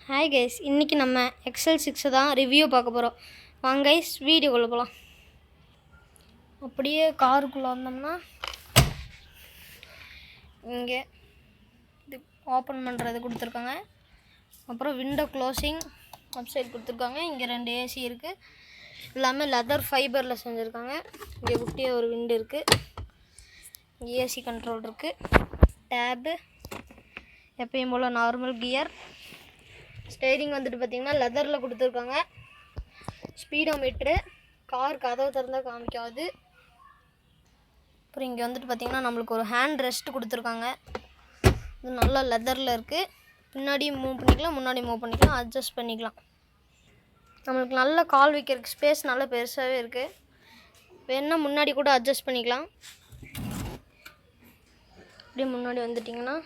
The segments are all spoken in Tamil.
ஹாய் கைஸ், இன்றைக்கி நம்ம XL6 தான் ரிவ்யூ பார்க்க போகிறோம். வாங்க கைஸ், வீடியோக்குள்ளே போகலாம். அப்படியே காருக்குள்ளே வந்தோம்னா இங்கே இது ஓப்பன் பண்ணுறது கொடுத்துருக்காங்க. அப்புறம் விண்டோ க்ளோசிங் வெப்சைட் கொடுத்துருக்காங்க. இங்கே 2 ஏசி இருக்குது. எல்லாமே லெதர் ஃபைபரில் செஞ்சுருக்காங்க. இங்கே குட்டியாக ஒரு விண்டோ இருக்குது. இங்கே ஏசி கண்ட்ரோல் இருக்குது. டேபு எப்பயும் போல் நார்மல் கியர். ஸ்டேரிங் வந்துட்டு பார்த்திங்கன்னா லெதரில் கொடுத்துருக்காங்க. ஸ்பீடோமீட்ரு, கார் கதவு திறந்தால் காமிக்காது. அப்புறம் இங்கே வந்துட்டு பார்த்திங்கன்னா நம்மளுக்கு ஒரு ஹேண்ட் ரெஸ்ட் கொடுத்துருக்காங்க. இது நல்லா லெதரில் இருக்குது. பின்னாடி மூவ் பண்ணிக்கலாம், முன்னாடி மூவ் பண்ணிக்கலாம், அட்ஜஸ்ட் பண்ணிக்கலாம். நம்மளுக்கு நல்ல கால் வைக்கிறதுக்கு ஸ்பேஸ் நல்லா பெருசாகவே இருக்குது. வேணுன்னா முன்னாடி கூட அட்ஜஸ்ட் பண்ணிக்கலாம். அப்படியே முன்னாடி வந்துட்டிங்கன்னா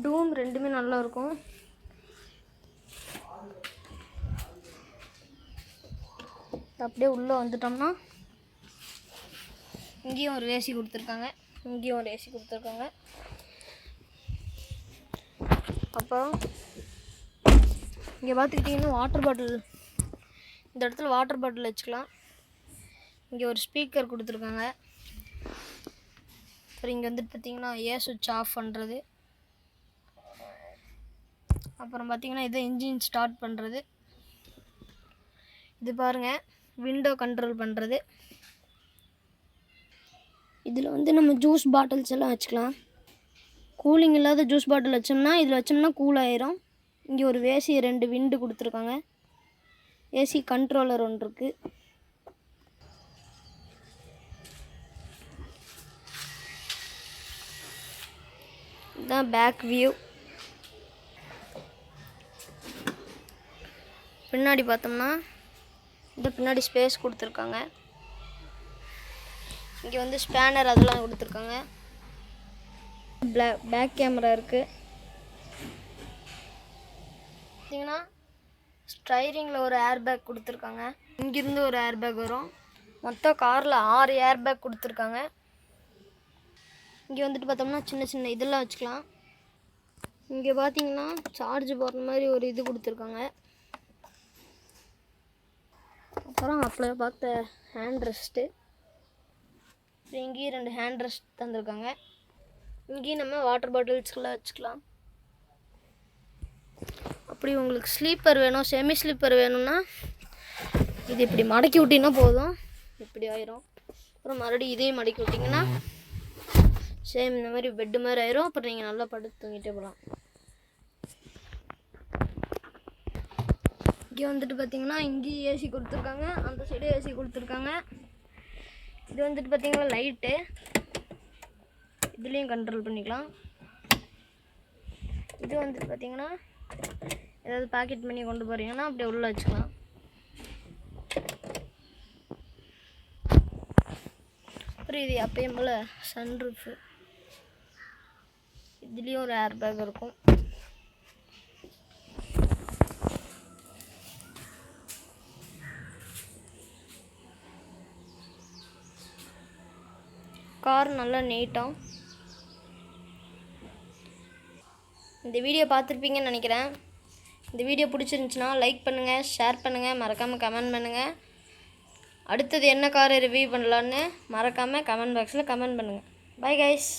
டூம் ரெண்டுமே நல்லாயிருக்கும். அப்படியே உள்ளே வந்துட்டோம்னா இங்கேயும் ஒரு ஏசி கொடுத்துருக்காங்க. இங்கேயும் ஒரு ஏசி கொடுத்துருக்காங்க. அப்புறம் இங்கே பார்த்துக்கிட்டிங்கன்னா வாட்டர் பாட்டில், இந்த இடத்துல வாட்டர் பாட்டில் வச்சுக்கலாம். இங்கே ஒரு ஸ்பீக்கர் கொடுத்துருக்காங்க. அப்புறம் இங்கே வந்துட்டு பார்த்திங்கன்னா சுவிட்ச் ஆஃப் பண்ணுறது. அப்புறம் பார்த்திங்கன்னா இது இன்ஜின் ஸ்டார்ட் பண்ணுறது. இது பாருங்கள், விண்டோ கண்ட்ரோல் பண்ணுறது. இதில் வந்து நம்ம ஜூஸ் பாட்டில்ஸ் எல்லாம் வச்சுக்கலாம். கூலிங் இல்லாத ஜூஸ் பாட்டில் வச்சோம்னா இதில் வச்சோம்னா கூல் ஆயிரும். இங்கே ஒரு ஏசி 2 விண்டு கொடுத்துருக்காங்க. ஏசி கண்ட்ரோலர் ஒன்று இருக்குது. இதுதான் பேக் வியூ. பின்னாடி பார்த்தோம்னா இந்த பின்னாடி ஸ்பேஸ் கொடுத்துருக்காங்க. இங்கே வந்து ஸ்பேனர் அதெல்லாம் கொடுத்துருக்காங்க. பேக் கேமரா இருக்குது. பார்த்தீங்கன்னா ஸ்டைரிங்கில் ஒரு ஏர் பேக் கொடுத்துருக்காங்க. இங்கேருந்து ஒரு ஏர் பேக் வரும். மொத்தம் காரில் 6 ஏர் பேக் கொடுத்துருக்காங்க. இங்கே வந்துட்டு பார்த்தோம்னா சின்ன சின்ன இதெல்லாம் வச்சுக்கலாம். இங்கே பார்த்தீங்கன்னா சார்ஜ் போடுற மாதிரி ஒரு இது கொடுத்துருக்காங்க. அப்புறம் அப்படியே பார்த்த ஹேண்ட் ரெஸ்ட்டு. இங்கேயும் 2 ஹேண்ட் ரெஸ்ட் தந்துருக்காங்க. இங்கேயும் நம்ம வாட்டர் பாட்டில்ஸ்கெல்லாம் வச்சுக்கலாம். அப்படி உங்களுக்கு ஸ்லீப்பர் வேணும், செமி ஸ்லீப்பர் வேணும்னா இது இப்படி மடக்கி விட்டிங்கன்னா போதும், இப்படி ஆயிரும். அப்புறம் மறுபடியும் இதையும் மடக்கி விட்டிங்கன்னா சேம் இந்த மாதிரி பெட்டு மாதிரி ஆயிரும். அப்புறம் நீங்கள் நல்லா படுத்து தூங்கிட்டே போகலாம். இங்கே வந்துட்டு பார்த்திங்கன்னா இங்கேயும் ஏசி கொடுத்துருக்காங்க, அந்த சைடு ஏசி கொடுத்துருக்காங்க. இது வந்துட்டு பார்த்திங்கன்னா லைட்டு, இதுலேயும் கண்ட்ரோல் பண்ணிக்கலாம். இது வந்துட்டு பார்த்திங்கன்னா ஏதாவது பேக்கெட் பண்ணி கொண்டு போகிறீங்கன்னா அப்படியே உள்ளே வச்சுக்கலாம். அப்புறம் இது அப்பயும் போல் சன்ரூஃபு, இதுலேயும் ஒரு ஏர் பேக் இருக்கும். கார் நல்லா நீட்டாக. இந்த வீடியோ பார்த்துருப்பீங்கன்னு நினைக்கிறேன். இந்த வீடியோ பிடிச்சிருந்துச்சின்னா லைக் பண்ணுங்கள், ஷேர் பண்ணுங்கள், மறக்காமல் கமெண்ட் பண்ணுங்கள். அடுத்தது என்ன காரை ரிவ்யூ பண்ணலான்னு மறக்காமல் கமெண்ட் பாக்ஸில் கமெண்ட் பண்ணுங்கள். Bye guys.